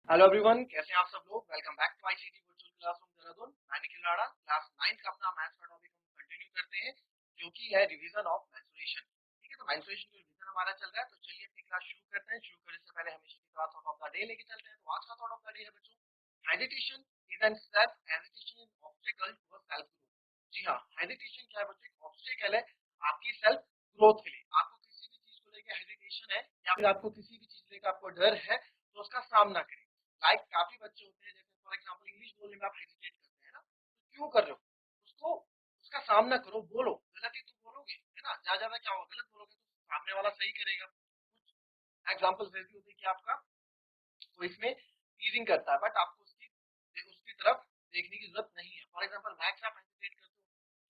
Hello everyone, कैसे हैं आप सब लोग। Welcome back to ICT virtual classroom Dehradun. मैं निखिल राणा, क्लास 9 का अपना मैथ्स का टॉपिक हम कंटिन्यू करते हैं, जो कि है रिवीजन ऑफ मेंस्ट्रुएशन। ठीक है, तो मेंस्ट्रुएशन का रिवीजन हमारा चल रहा है, तो चलिए अपनी क्लास शुरू करते हैं। शुरू करने से पहले हमेशा की तरह थॉट ऑफ द डे लेके चलते हैं। तो आज का थॉट ऑफ द डे है बच्चों, hesitation is an self hesitation is obstacle to self growth. जी हाँ, हेजिटेशन क्या है बच्चों, एक ऑब्स्टेकल है आपकी सेल्फ ग्रोथ के लिए। आपको किसी भी चीज को लेकर हेजिटेशन है या फिर आपको किसी भी चीज लेकर आपको डर है, तो उसका सामना करें। काफी बच्चे होते हैं, जैसे फॉर एग्जांपल इंग्लिश बोलने में आप हेजिटेट करते हैं ना, तो क्यों कर रहे हो उसको, उसका सामना करो, बोलो। गलत ही तो बोलोगे, है ना। ज्यादा ज्यादा क्या होगा, गलत बोलोगे तो सामने वाला सही करेगा। कुछ एग्जांपल्स ऐसी होती है कि आपका कोई इसमें टीजिंग करता है, बट आपको उसकी उसकी तरफ देखने की जरूरत नहीं है। फॉर एग्जांपल मैथ्स आप हेजिटेट करते हो,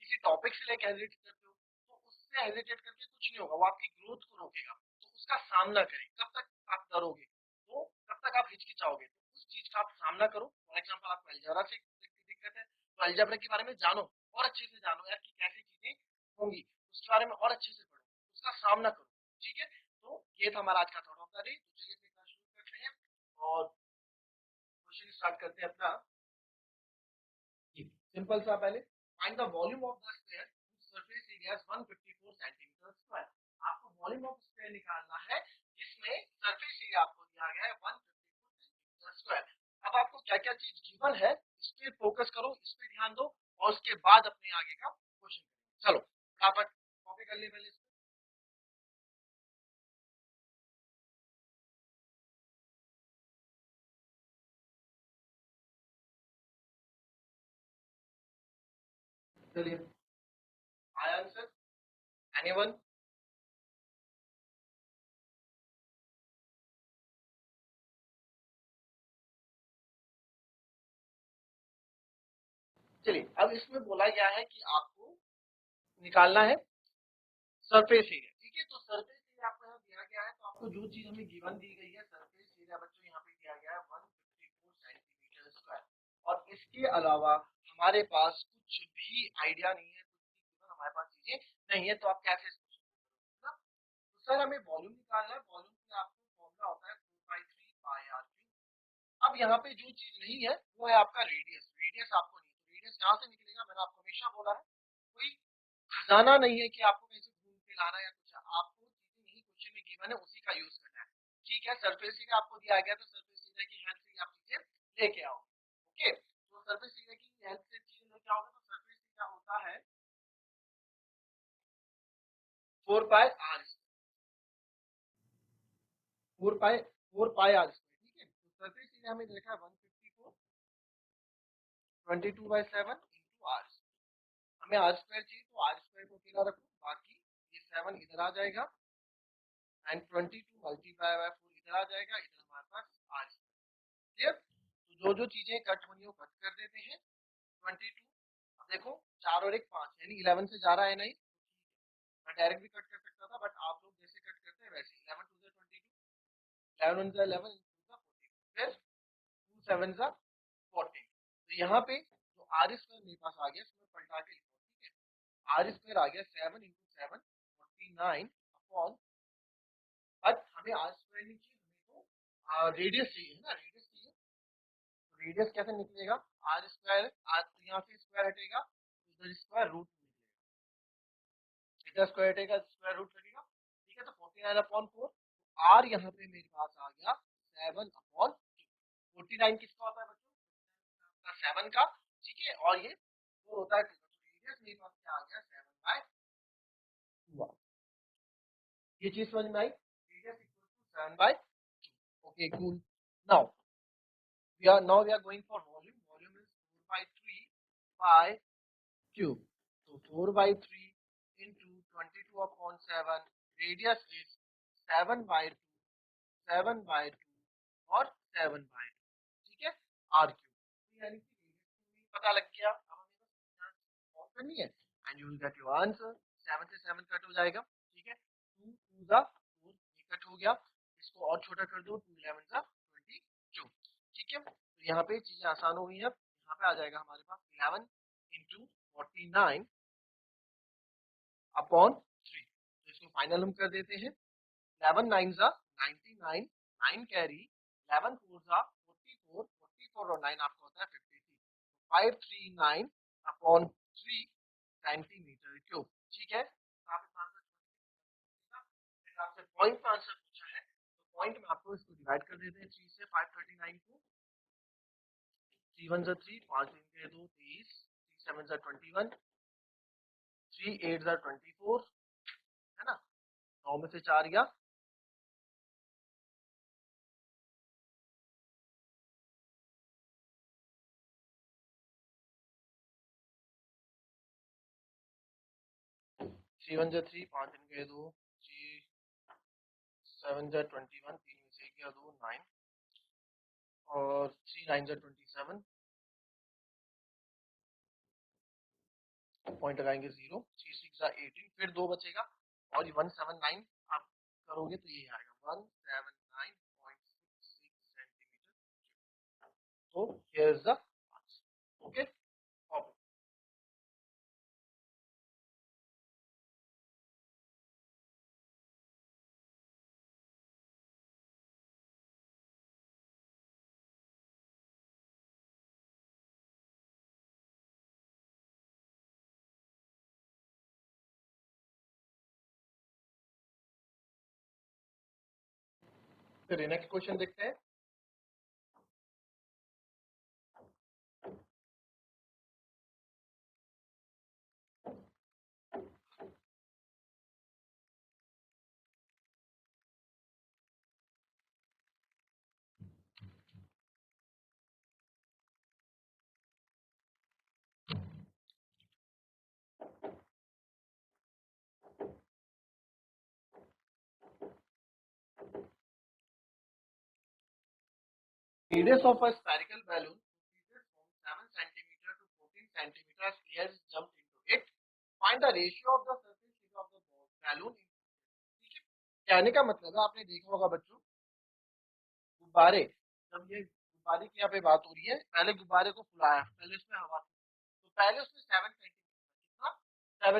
किसी टॉपिक से लेकर हेजिटेट करते हो, तो उससे हेजिटेट करके कुछ नहीं होगा, वो आपकी ग्रोथ को रोकेगा। तो उसका सामना करें। कब तक आप डरोगे, तो कब तक आप हिचकिचाओगे, तो उस चीज का आप सामना करो। फॉर एग्जाम्पल आपको अलजेब्रा से दिक्कत है, तो अलजेब्रा के बारे में जानो, और अच्छे से जानो यार कि कैसी चीजें होंगी, उसके बारे में और अच्छे से पढ़ो, उसका सामना करो। ठीक है, तो ये था हमारा आज का थॉट ऑफ द डे। तो चलिए फिर शुरू करते हैं और क्वेश्चन स्टार्ट करते हैं अपना। सिंपल सा, पहले find the volume of the sphere surface area is 154 centimetre square. आपको वॉल्यूम ऑफ स्फीयर निकालना है जिसमें सरफेस एरिया आपको दिया गया है 154 सेंटीमीटर स्क्वायर। अब आपको क्या क्या चीज गिवन है, इस पे फोकस करो, इस पे ध्यान दो, और उसके बाद अपने आगे का क्वेश्चन चलो फटाफट कॉपी कर लिए पहले इसको। चलिए, आया आंसर, एनीवन। चलिए, अब इसमें बोला गया है कि आपको निकालना है सरफेस एरिया। ठीक है, तो सरफेस एरिया आपको यहाँ दिया गया है, तो आपको जो चीज हमें गिवन दी गई है सरफेस एरिया बच्चों यहाँ पे दिया गया है 154 सेंटीमीटर स्क्वायर। और इसके अलावा हमारे पास कुछ भी आइडिया नहीं है, कुछ भी given हमारे पास चीजें नहीं है, तो आप कैसे इसको solve करोगे ना। तो सर हमें वॉल्यूम निकालना है, वॉल्यूम के लिए आपको फॉर्मूला होता है 4/3 पाई आर क्यूब। अब यहाँ पे जो चीज नहीं है वो है आपका रेडियस। रेडियस आपको नहीं, तो रेडियस कहाँ से निकलेगा, मैंने आपको हमेशा बोला है, कोई खजाना नहीं है कि आपको कहीं से ढूंढ के लाना है या कुछ। आपको चीजें यही क्वेश्चन में गिवन है, उसी का यूज करना है। ठीक है, सरफेस एरिया आपको दिया गया, तो सरफेस एरिया की हेल्प से आप चीजें लेके आओ। ओके, तो सरफेस एरिया की हेल्प से चीजें लेके आओगे, तो सरफेस एरिया होता है 4 पाई आर, 4 पाई आर स्क्वायर। ठीक है, तो सरफेस एरिया हमें देखा है 154, 22/7 इंटू आर। हमें आर स्क्वायर चाहिए, तो आर स्क्वायर को अकेला रखो, बाकी ये 7 इधर आ जाएगा, एंड 22 मल्टीप्लाई बाय 4 इधर आ जाएगा, इधर हमारे पास आर। क्लियर, तो जो जो चीजें कट होनी हो कट कर देते हैं। 22, अब देखो 4 और 1 5, यानी 11 से जा रहा है नहीं, मैं डायरेक्ट भी कट कर सकता था, बट आप लोग जैसे कट करते हैं वैसे। 11 टू 22, 11 वन 11, 14, फिर 2 7 14। तो यहाँ पे जो आर स्क्वायर मेरे पास आ गया, इसमें पलटा के लिखो। ठीक है, आर स्क्वायर आ गया 7 इंटू 7, 49 अपॉन, बट हमें आर स्क्वायर नहीं चाहिए, हमें तो रेडियस चाहिए, है ना, रेडियस चाहिए। तो रेडियस कैसे निकलेगा, आर स्क्वायर, आर तो यहाँ से स्क्वायर हटेगा, तो इधर स्क्वायर रूट निकलेगा, इधर स्क्वायर हटेगा, स्क्वायर रूट लगेगा। ठीक है, तो 49/4। आर यहाँ पे मेरे पास आ गया 7/2। 49 किसका होता है बच्चों, 7 का। ठीक है, और ये 4 होता है 2 का, तो रेडियस मेरे पास क्या आ गया, 7/2। ये चीज समझ में आई, radius equal to 7/2। Okay cool. Now we are going for volume. Volume is 4/3 pi cube. So 4/3 into 22 upon 7. Radius is 7/2, 7/2 और 7/2। ठीक है, r cube। यानी कि रेडियस पता लग गया। अब हमें बस सॉल्व करनी है, and you will get your answer. 7 से 7 कट हो जाएगा। ठीक है, 2 2 जा 4, ये कट हो गया। इसको और छोटा कर दो, 2 11 जा 22। ठीक है, तो यहाँ पे चीजें आसान हो गई हैं। यहाँ पे आ जाएगा हमारे पास 11 इंटू 49 अपॉन 3। तो इसको फाइनल हम कर देते हैं। 11 9 जा 99, 9 कैरी, 11 4 जा 54 और 9 आपका होता है 53। 539 अपॉन 3 सेंटीमीटर क्यूब। ठीक है, आप इस आंसर फिर आपसे पॉइंट का आंसर पूछा है तो पॉइंट में आपको इसको डिवाइड कर देते हैं 3 से 539 को। 3 1 3, 5 3 के 2 30, 3 7 21, 3 8 24, है ना, 9 में से 4 गया, 3 1 3, 5 3 के 2, 3 7 21, 3 में से गया 2 9, और 3 9 27, पॉइंट लगाएंगे 0, 3 6 18, फिर 2 बचेगा और ये 179 आप करोगे तो ये आएगा 179.66 सेंटीमीटर। तो here is the answer. Okay, फिर नेक्स्ट क्वेश्चन देखते हैं। Radius of a spherical balloon increases from 7 centimeter to 14 centimeter as air is jumped into it. Find the ratio of the surface area of the balloon. ठीक है, कहने का मतलब है आपने देखा होगा बच्चों, गुब्बारे, जब ये गुब्बारे की यहाँ पे बात हो रही है, पहले गुब्बारे को फुलाया, पहले उसमें हवा, तो पहले उसमें 7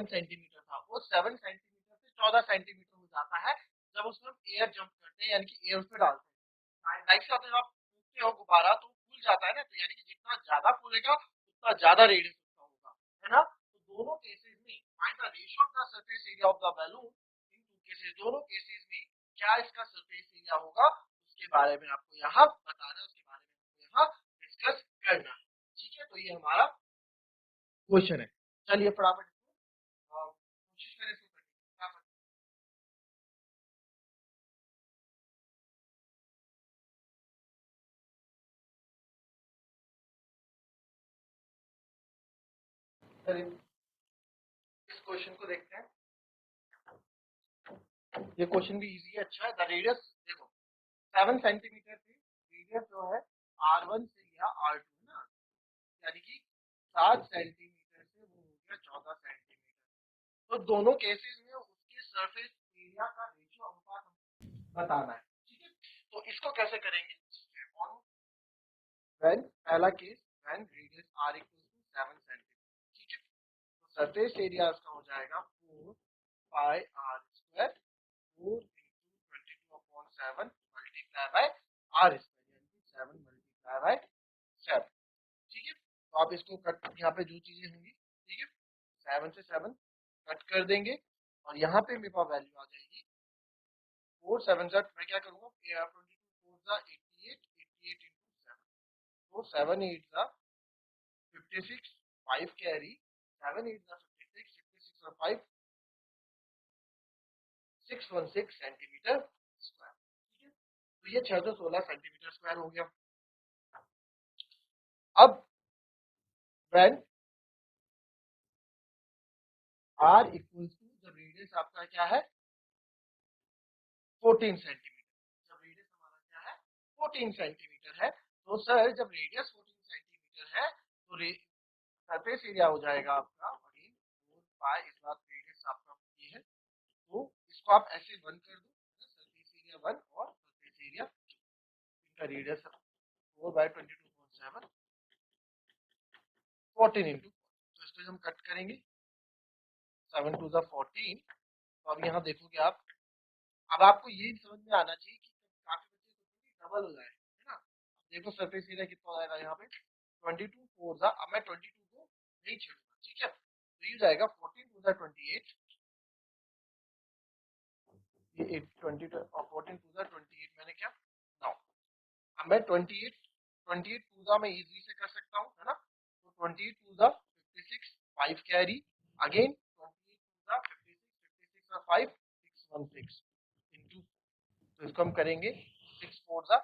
सेंटीमीटर था, वो 7 सेंटीमीटर से 14 सेंटीमीटर हो जाता है जब उसमें हम एयर जंप करते हैं, यानी कि एयर उसमें डालते हैं। लाइक से आप फूकते हो गुब्बारा तो फूल जाता है ना, तो यानी कि जितना ज्यादा फूलेगा उतना ज्यादा रेडियस उसका होगा, है ना। तो दोनों केसेस में find the ratio of the surface area of the balloon in two cases, दोनों केसेस में क्या इसका सरफेस एरिया होगा उसके बारे में आपको यहाँ बताना है, उसके बारे में आपको यहाँ डिस्कस करना है। ठीक है, तो ये हमारा क्वेश्चन है। चलिए फटाफट कोशिश करें इसको करने की, फटाफट। चलिए इस क्वेश्चन को देखते हैं। ये क्वेश्चन भी इजी है, अच्छा है। द रेडियस देखो 7 सेंटीमीटर थी, रेडियस जो है R1 से लिया R2, है ना, यानी कि 7 सेंटीमीटर से वो हो गया 14 सेंटीमीटर। तो दोनों केसेस में उसके सरफेस एरिया का रेशियो अनुपात बताना है। ठीक है, तो इसको कैसे करेंगे, व्हेन पहला case, when radius R equal to 7 centimetre. ठीक है, तो सरफेस एरिया इसका हो जाएगा 4 pi R square, 4 into 22/7 multiply by R square, यानी कि 7 मल्टीप्लाई बाय 7। ठीक है, तो आप इसको कट, यहाँ पे जो चीजें होंगी, ठीक है, 7 से 7 कट कर देंगे और यहाँ पे मेरे पास वैल्यू आ जाएगी 4 7 ज़ा, मैं क्या करूँगा 22 4 ज़ा 88, 88 into 7, तो 7 8 ज़ा 56, 5 कैरी, 7 8 ज़ा 56, 56 और 5 616 सेंटीमीटर स्क्वायर। ठीक है, तो ये 616 सेंटीमीटर स्क्वायर हो गया। अब व्हेन R इक्वल्स टू, जब रेडियस आपका क्या है 14 सेंटीमीटर, जब रेडियस हमारा क्या है 14 सेंटीमीटर है, तो सर जब रेडियस 14 सेंटीमीटर है तो सरफेस एरिया हो जाएगा आपका अगेन 4 पाई, इस बार रेडियस आपका ये है, तो इसको आप ऐसे 1 कर दो, सरफेस एरिया 1 और सरफेस एरिया 2, इनका रेडियस 4 बाई 22/7, 14 इंटू, तो इसको हम कट करेंगे, 7 2 14। तो अब यहाँ देखोगे आप, अब आपको ये समझ में आना चाहिए कि काफी बच्चे सोचते हैं कि डबल हो जाए, है ना। देखो सरफेस एरिया कितना आएगा यहाँ पे 22 4 जा, अब मैं 22 को नहीं छेड़ूंगा, ठीक है, तो ये जाएगा 14 2 जा 28, ये 20 और 14 2 जा 28 मैंने क्या 9, अब मैं 28 पूजा में इजी से कर सकता हूँ, है ना, तो 28 पूजा 56 5 कैरी अगेन 28 पूजा 56 56 और 5 616 इनटू, तो इसको हम करेंगे 6 4 जा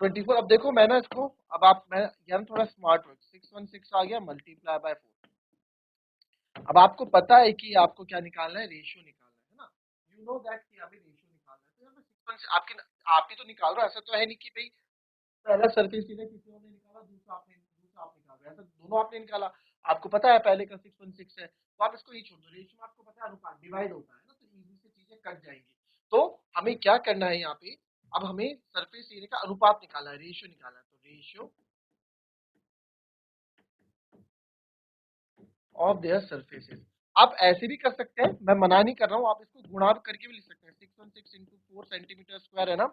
24। अब देखो मैं ना इसको, अब आप मैं यार थोड़ा स्मार्ट वर्क 616 आ गया मल्टीप्लाई बाय 4। अब आपको पता है कि आपको क्या निकालना है, रेशियो निकालना है ना, यू नो दैट कि अभी रेशियो निकालना है, तो यहाँ पे 616 आपकी आप ही तो निकाल रहे हो, ऐसा तो है नहीं कि भाई पहला सरफेस एरिया किसी और ने निकाला, दूसरा आप निकाल रहे हैं, ऐसा दोनों आपने निकाला, आपको पता है पहले का 616 है, तो आप इसको ही छोड़ दो, रेशियो में आपको पता है अनुपात डिवाइड होता है ना, तो इजी से चीजें कट जाएंगी। तो हमें क्या करना है यहाँ पे, अब हमें सरफेस एरिया का अनुपात निकालना है, रेशियो निकालना है, तो रेशियो ऑफ देयर सरफेसेस। आप ऐसे भी कर सकते हैं, मैं मना नहीं कर रहा हूँ, आप इसको गुणा करके भी लिख सकते हैं, 616 इंटू 4 सेंटीमीटर स्क्वायर है ना,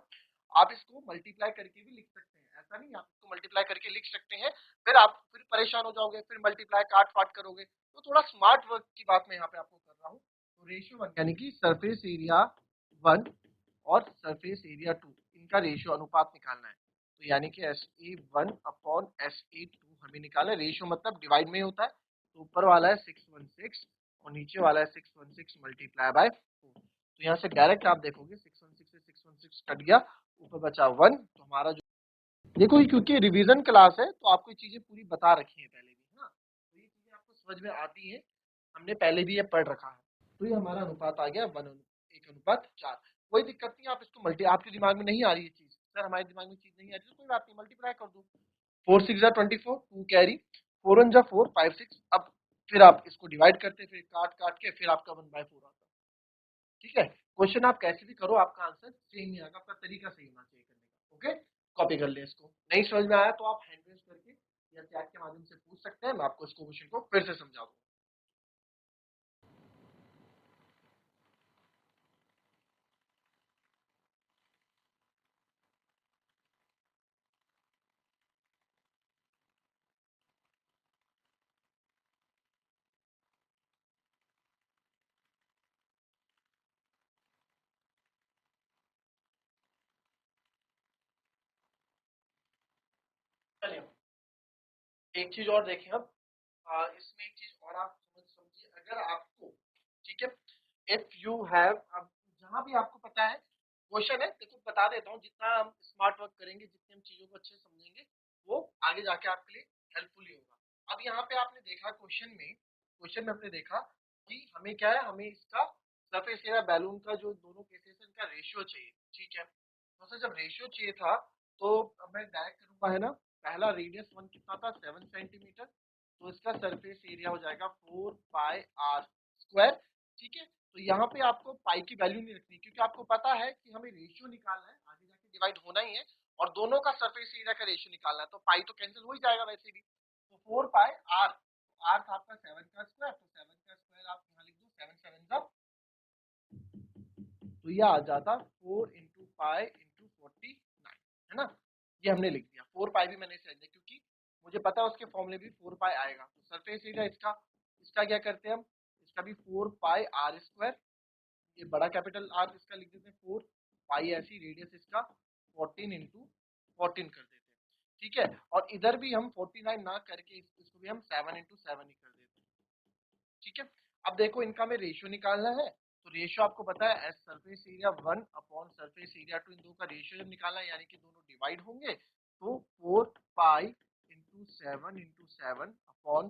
आप इसको मल्टीप्लाई करके भी लिख सकते हैं, ऐसा नहीं, आप इसको मल्टीप्लाई करके लिख सकते हैं, फिर आप फिर परेशान हो जाओगे, फिर मल्टीप्लाई काट फाट करोगे, तो थोड़ा स्मार्ट वर्क की बात मैं यहाँ पे आपको कर रहा हूँ। तो रेशियो वन यानी कि सरफेस एरिया वन और सरफेस एरिया टू, इनका रेशियो अनुपात निकालना है, तो यानी कि SA1 अपॉन SA2 हमें निकालना है, रेशियो मतलब डिवाइड में ही होता है, तो ऊपर वाला है 616 और नीचे वाला है 616 मल्टीप्लाई बाय 4, तो यहाँ से डायरेक्ट आप देखोगे 616 से 616 कट गया, ऊपर बचा 1, तो हमारा जो देखो ये क्योंकि रिवीजन क्लास है तो आपको ये चीजें पूरी बता रखी है पहले भी, है ना, तो ये चीजें आपको समझ में आती है, हमने पहले भी ये पढ़ रखा है, तो ये हमारा अनुपात आ गया 1:4, कोई दिक्कत नहीं, आप इसको मल्टी, आपके दिमाग में नहीं आ रही है चीज, सर हमारे दिमाग में चीज नहीं आ रही तो कोई बात नहीं, मल्टीप्लाई कर दो, 4 6 जा 24 2 कैरी 4 1 जा 4 5 6, अब फिर आप इसको डिवाइड करते, फिर काट काट के फिर आपका 1/4 आता, ठीक है, क्वेश्चन आप कैसे भी करो आपका आंसर सेम ही आएगा, आपका तरीका सही होना चाहिए करने का, ओके, कॉपी कर ले इसको, नहीं समझ में आया तो आप हैंड रेज करके या चैट के माध्यम से पूछ सकते हैं, मैं आपको इसको क्वेश्चन को फिर से समझा दूंगा। चलिए एक चीज और देखें अब, इसमें एक चीज और आप समझिए, अगर आपको, ठीक है, इफ यू हैव, अब जहां भी आपको पता है क्वेश्चन है, देखो बता देता हूँ, जितना हम स्मार्ट वर्क करेंगे, जितने हम चीजों को अच्छे से समझेंगे, वो आगे जाके आपके लिए हेल्पफुल ही होगा। अब यहाँ पे आपने देखा क्वेश्चन में हमने देखा कि हमें क्या है, हमें इसका सरफेस एरिया बैलून का जो दोनों केसेस है इनका रेशियो चाहिए, ठीक है, तो सर जब रेशियो चाहिए था तो अब मैं डायरेक्ट करूंगा, है ना, पहला रेडियस वन कितना था 7 सेंटीमीटर, तो इसका सरफेस एरिया हो जाएगा 4 पाई r स्क्वायर, ठीक है, तो यहाँ पे आपको पाई की वैल्यू नहीं रखनी, क्योंकि आपको पता है कि हमें रेशियो निकालना है, आगे जाके डिवाइड होना ही है, और दोनों का सरफेस एरिया का रेशियो निकालना है, तो पाई तो कैंसिल हो ही जाएगा वैसे भी, तो 4 पाई r, r था आपका 7 का स्क्वायर, तो 7 का स्क्वायर आप यहाँ लिख दो, 7 7 का, तो ये आ जाता 4 इंटू पाई इंटू 49, है ना, ये हमने लिख दिया, 4 पाई भी मैंने इसे, क्योंकि मुझे पता है उसके फॉर्मूले भी 4 पाई आएगा, तो सरफेस एरिया इसका इसका क्या करते हैं हम, इसका भी 4 पाई r स्क्वायर, ये बड़ा कैपिटल R इसका लिख देते हैं 4 पाई, ऐसी रेडियस इसका 14 इंटू 14 कर देते हैं, ठीक है, और इधर भी हम 49 ना करके इसको भी हम 7 इंटू 7 ही कर देते हैं, ठीक है। अब देखो इनका हमें रेशियो निकालना है, तो रेशियो आपको पता है as surface area one upon surface area two, इन दो का रेशियो जब निकालना है यानी कि दोनों डिवाइड होंगे, तो 4 pi into 7 into 7 upon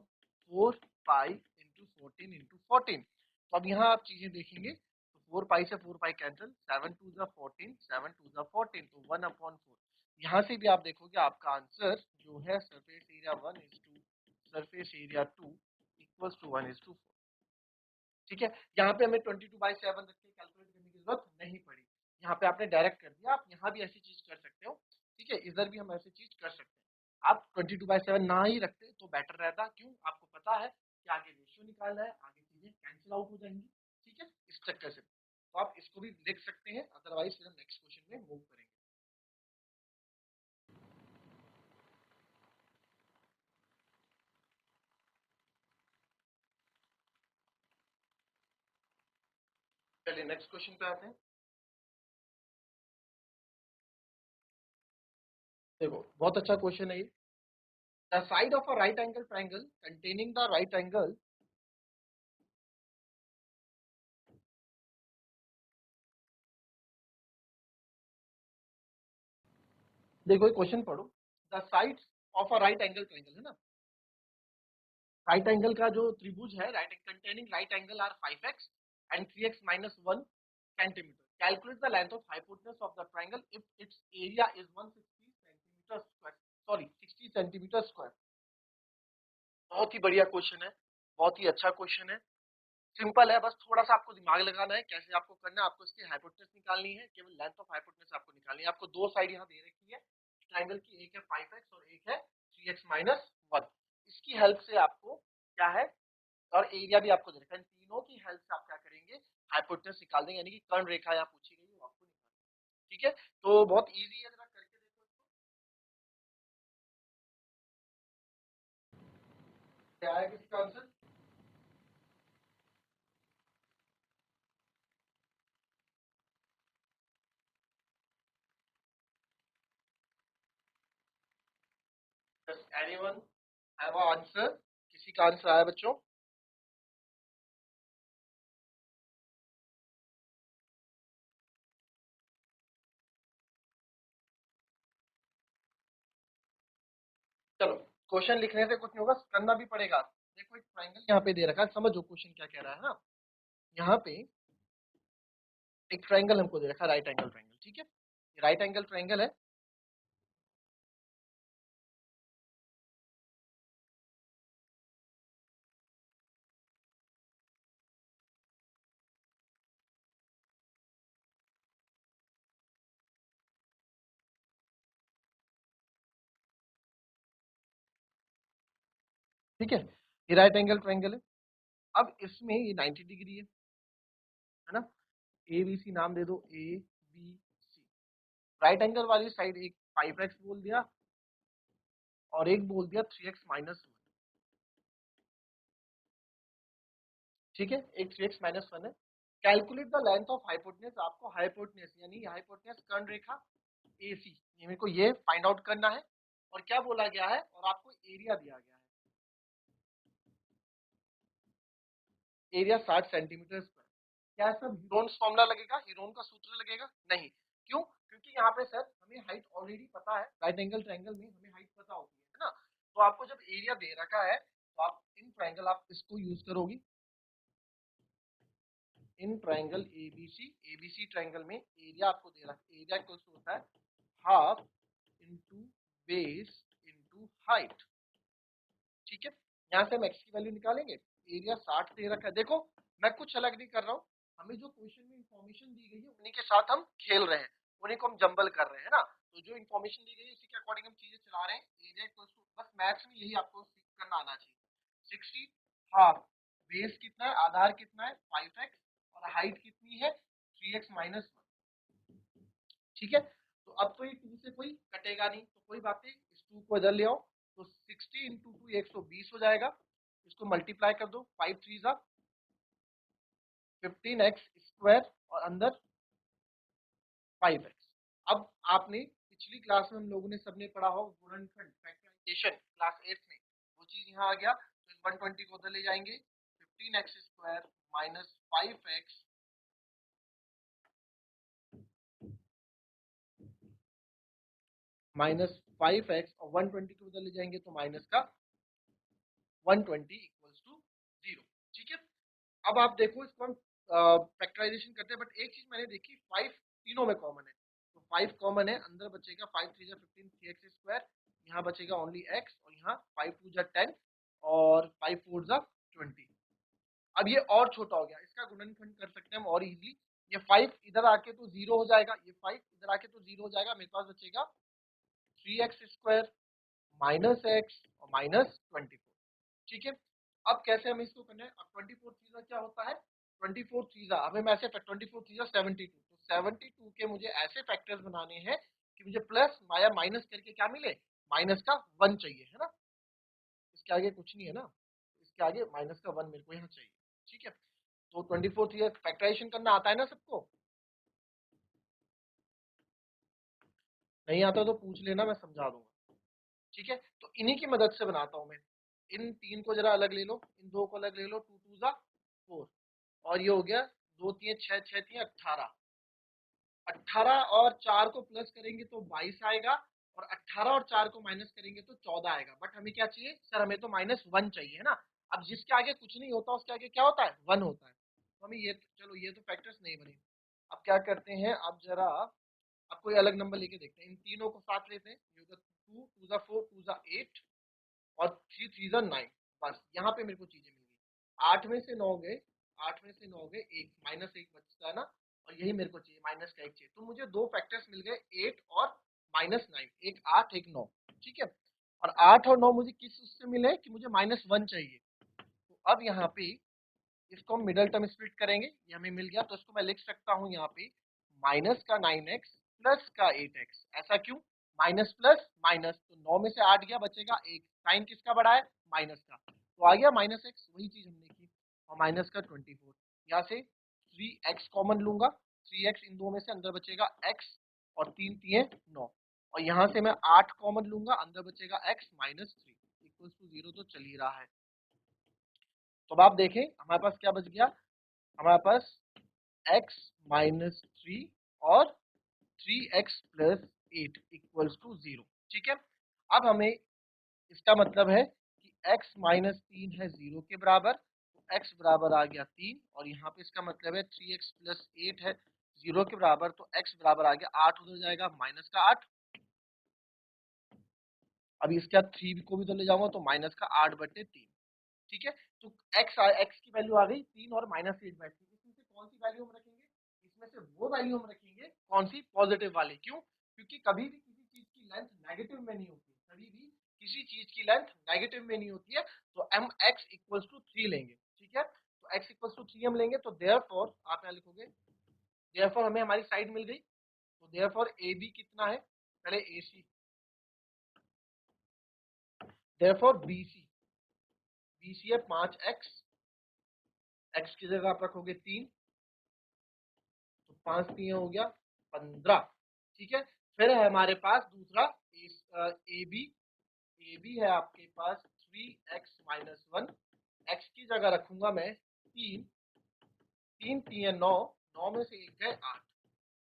4 pi into 14 into 14, तो अब यहाँ आप चीजें देखेंगे, तो 4 पाई से 4 पाई कैंसिल, 7 टू जा 14 7 टू जा 14, तो 1 अपॉन 4, यहाँ से भी आप देखोगे आपका आंसर जो है surface area one is to surface area two equals to 1:4, ठीक है, यहाँ पे हमें 22/7 रख के कैलकुलेट करने की जरूरत नहीं पड़ी, यहाँ पे आपने डायरेक्ट कर दिया, आप यहाँ भी ऐसी चीज कर सकते हो, ठीक है, इधर भी हम ऐसी चीज कर सकते हैं, आप 22/7 ना ही रखते तो बेटर रहता, क्यों, आपको पता है कि आगे रेशियो निकालना है, आगे चीजें कैंसिल आउट हो जाएंगी, ठीक है, इस चक्कर से, तो आप इसको भी लिख सकते हैं, अदरवाइज फिर हम नेक्स्ट क्वेश्चन में मूव करेंगे। चलिए नेक्स्ट क्वेश्चन पे आते हैं। देखो बहुत अच्छा क्वेश्चन है ये। The side of a right angle triangle containing the right angle, देखो ये क्वेश्चन पढ़ो। The sides of a right angle triangle है ना, राइट एंगल का जो त्रिभुज है, right containing right angle are 5x and 3x minus 1 centimeter. Calculate the length of hypotenuse of the triangle if its area is 160 centimeter square. Sorry, 60 centimeter square. बहुत ही बढ़िया question है, बहुत ही अच्छा क्वेश्चन है। सिंपल है, बस थोड़ा सा आपको दिमाग लगाना है। कैसे आपको करना है, आपको इसकी हाइपोटेनस निकालनी है, केवल लेंथ ऑफ हाइपोटेनस आपको निकालनी है। आपको दो साइड यहाँ दे रखी है ट्राइंगल की, एक है 5x और एक है 3x minus 1। इसकी हेल्प से आपको क्या है, और एरिया भी आपको दे रखा है, इन तीनों की हेल्प से आप क्या करेंगे, हाइपोटेनस निकाल देंगे, यानी कि कर्ण रेखा यहाँ पूछी गई है वो आपको निकालनी है। ठीक है, तो बहुत इजी है, जरा करके देखो इसको। क्या है इसका answer? Does anyone have an answer? किसी का आंसर आया बच्चों? चलो, क्वेश्चन लिखने से कुछ नहीं होगा, करना भी पड़ेगा। देखो एक ट्राइंगल यहाँ पे दे रखा है, समझो क्वेश्चन क्या कह रहा है ना। यहाँ पे एक ट्राइंगल हमको दे रखा है, राइट एंगल ट्राइंगल। ठीक है, राइट एंगल ट्राइंगल है। ठीक है, ये राइट एंगल ट्राइंगल है। अब इसमें ये 90 डिग्री है ना। ए बी सी नाम दे दो, A B C. Right angle वाली साइड एक 5x बोल दिया और एक बोल दिया 3x minus 1। ठीक है, एक 3x minus 1 है। Calculate the length of hypotenuse, आपको हाइपोटेनस यानी हाइपोटेनस कर्ण रेखा AC, ये मेरे को ये फाइंड आउट करना है। और क्या बोला गया है, और आपको एरिया दिया गया है, एरिया 60 सेंटीमीटर स्क्वायर। क्या सब हीरोन फॉर्मूला लगेगा, हीरोन का सूत्र लगेगा? नहीं। क्यों? क्योंकि यहाँ पे सर हमें हाइट ऑलरेडी पता है, राइट एंगल ट्राइंगल में हमें हाइट पता होती है ना। तो आपको जब एरिया दे रखा है तो आप इन ट्राइंगल आप इसको यूज करोगी। इन ट्राइंगल एबीसी ट्राइंगल में एरिया आपको दे रखा है, एरिया इक्वल्स टू होता है half into base into height. ठीक है, यहाँ से हम एक्स की वैल्यू निकालेंगे। एरिया 60 दे रखा है। देखो मैं कुछ अलग नहीं कर रहा हूँ, हमें जो क्वेश्चन में इंफॉर्मेशन दी गई है उन्हीं के साथ हम खेल रहे हैं, उन्हीं को हम जंबल कर रहे हैं ना। तो जो इंफॉर्मेशन दी गई है उसी के अकॉर्डिंग हम चीजें चला रहे हैं। एरिया इक्वल्स टू, बस मैथ्स में यही आपको करना आना चाहिए। 60 हाफ, बेस कितना है, आधार कितना है 5x, और हाइट कितनी है 3x minus 1। ठीक है, तो अब तो ये 2 से कोई कटेगा नहीं, तो कोई बात नहीं, इस 2 को इधर ले आओ। तो 60 इंटू 2 120 हो जाएगा। इसको मल्टीप्लाई कर दो, 5 3 जा 15x स्क्वायर और अंदर 5x। अब आपने पिछली क्लास में हम लोगों ने सबने पढ़ा हो गुणनखंड फैक्टराइजेशन क्लास 8 में, वो चीज यहाँ आ गया। तो इस 120 को उधर ले जाएंगे, 15x square minus 5x minus 5x, और 120 को उधर ले जाएंगे तो माइनस का 120 इक्वल्स टू 0। ठीक है, अब आप देखो इसको हम फैक्टराइजेशन करते हैं, बट एक चीज मैंने देखी, 5 तीनों में कॉमन है। तो 5 कॉमन है, अंदर बचेगा 5 3 जा 15 3x स्क्वायर, यहाँ बचेगा ओनली x, और यहाँ 5 2 जा 10 और 5 4 जा 20। अब ये और छोटा हो गया, इसका गुणनखंड कर सकते हैं हम और इजीली। ये 5 इधर आके तो 0 हो जाएगा, ये 5 इधर आके तो 0 हो जाएगा, मेरे पास बचेगा 3x स्क्वायर माइनस एक्स और माइनस 24। ठीक है, अब कैसे हमें इसको करना है। अब 24 चीजा क्या होता है, 24 चीजा हमें मैं ऐसे 24 चीजा 72, तो 72 के मुझे ऐसे फैक्टर्स बनाने हैं कि मुझे प्लस या माइनस करके क्या मिले, माइनस का 1 चाहिए, है ना। इसके आगे कुछ नहीं है ना, इसके आगे माइनस का 1 मेरे को यहाँ चाहिए। ठीक है, तो 24 ये फैक्टराइजेशन करना आता है ना सबको? नहीं आता तो पूछ लेना, मैं समझा दूंगा। ठीक है, तो इन्हीं की मदद से बनाता हूं मैं। इन तीन को जरा अलग ले लो, इन दो को अलग ले लो, 2 2 जा 4, और ये हो गया 2 3 6 6 3 18। 18 और 4 को प्लस करेंगे तो 22 आएगा, और 18 और 4 को माइनस करेंगे तो 14 आएगा। बट हमें क्या चाहिए सर? हमें तो -1 चाहिए है ना। अब जिसके आगे कुछ नहीं होता उसके आगे क्या होता है? 1 होता है। तो हमें ये, चलो ये तो फैक्टर्स नहीं बने। अब क्या करते हैं, अब जरा अब कोई अलग नंबर लेके देखते हैं। इन तीनों को साथ लेते हैं, ये होगा 2 2 जा 4 2 जा 8 और 3 3 जा 9। बस यहाँ पे मेरे को चीजें मिल गई। 8 में से 9 गए, 8 में से 9 गए, एक -1 बचता है ना, और यही मेरे को चाहिए, माइनस का 1 चाहिए। तो मुझे दो फैक्टर्स मिल गए, 8 और -9, एक 8 एक 9। ठीक है, और 8 और 9 मुझे किस उससे मिले कि मुझे -1 चाहिए। तो अब यहाँ पे इसको हम मिडल टर्म स्प्लिट करेंगे, ये हमें मिल गया। तो इसको मैं लिख सकता हूँ यहाँ पे माइनस का 9x प्लस का 8x। ऐसा क्यों? माइनस प्लस माइनस, तो 9 में से 8 गया, बचेगा 1। साइन किसका बढ़ा है? माइनस का, तो आ गया -x, वही चीज हमने की। और माइनस का 24, यहाँ से 3x कॉमन लूंगा, 3x इन दो में से, अंदर बचेगा x, और 3 3 9, और यहाँ से मैं 8 कॉमन लूंगा, अंदर बचेगा x -3 इक्वल टू 0। तो चल ही रहा है। तो अब आप देखें हमारे पास क्या बच गया, हमारे पास x -3 और 3x प्लस 8 इक्वल्स टू 0। ठीक है, अब हमें इसका मतलब है कि x -3 है 0 के बराबर, तो x बराबर आ गया 3, और यहाँ पे इसका मतलब है 3x प्लस 8 है 0 के बराबर, तो x बराबर आ गया 8, उधर जाएगा माइनस का 8। अभी इसके बाद 3 को भी तो ले जाऊंगा, तो माइनस का 8/3। ठीक है, तो x की वैल्यू आ गई 3 और -8/3। इसमें से कौन सी वैल्यू हम रखेंगे? इसमें से वो वैल्यू हम रखेंगे, कौन सी? पॉजिटिव वाली। क्यों? क्योंकि कभी भी किसी चीज की लेंथ नेगेटिव में नहीं होती, कभी भी किसी चीज की लेंथ नेगेटिव में नहीं होती है। तो हम x इक्वल्स टू 3 लेंगे। ठीक है, तो x इक्वल्स टू 3 हम लेंगे, तो देयरफॉर आप यहाँ लिखोगे, देयरफॉर हमें हमारी साइड मिल गई। तो देयरफॉर ए बी कितना है? पहले A C, therefore B C, B C है 5x, x की जगह आप रखोगे 3, तो 5 3 हो गया 15। ठीक है, फिर है हमारे पास दूसरा ए बी, ए बी है आपके पास 3x-1, x की जगह रखूंगा मैं 3, 3 3 9, 9 में से एक गए 8,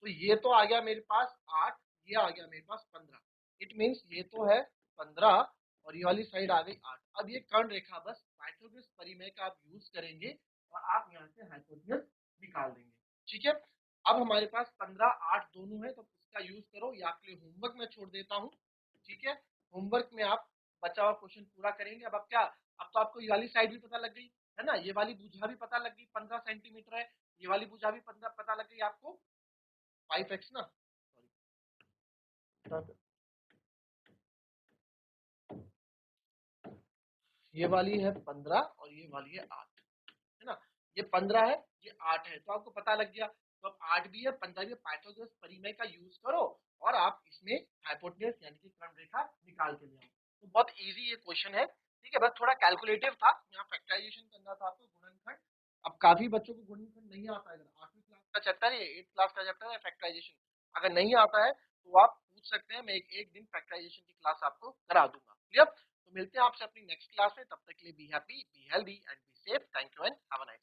तो ये तो आ गया मेरे पास 8, ये आ गया मेरे पास 15। इट मीन्स ये तो है 15, और ये वाली साइड आ गई 8। अब ये कर्ण रेखा बस पाइथागोरस परिमेय का आप यूज करेंगे, और आप यहाँ से हाइपोटेन्यूज निकाल देंगे। ठीक है, अब हमारे पास 15 8 दोनों है, तो इसका यूज करो, ये आपके लिए होमवर्क में छोड़ देता हूँ। ठीक है, होमवर्क में आप बचा हुआ क्वेश्चन पूरा करेंगे। अब क्या, अब तो आपको ये वाली साइड भी पता लग गई है ना, ये वाली भुजा भी पता लग गई 15 सेंटीमीटर है, ये वाली भुजा भी 15 पता लग गई आपको, 5x ना, सॉरी, ये वाली है 15 और ये वाली है 8, है ना। ये 15 है, ये 8 है, तो आपको पता लग गया। तो अब 8 भी है 15 भी है, पाइथागोरस परिमेय का यूज करो, और आप इसमें हाइपोटेन्यूज यानी कि कर्ण रेखा निकाल के ले आओ। तो बहुत इजी ये क्वेश्चन है। ठीक है, बस थोड़ा कैलकुलेटिव था, यहाँ फैक्टराइजेशन करना था आपको, गुणनखंड। अब काफी बच्चों को गुणनखंड नहीं आता है, अगर 8वीं क्लास का चैप्टर है, 8th क्लास का चैप्टर है फैक्टराइजेशन, अगर नहीं आता है तो आप पूछ सकते हैं, मैं एक दिन फैक्टराइजेशन की क्लास आपको करा दूंगा। क्लियर? तो मिलते हैं आपसे अपनी नेक्स्ट क्लास में, तब तक के लिए be happy, be healthy and be safe. Thank you and have a nice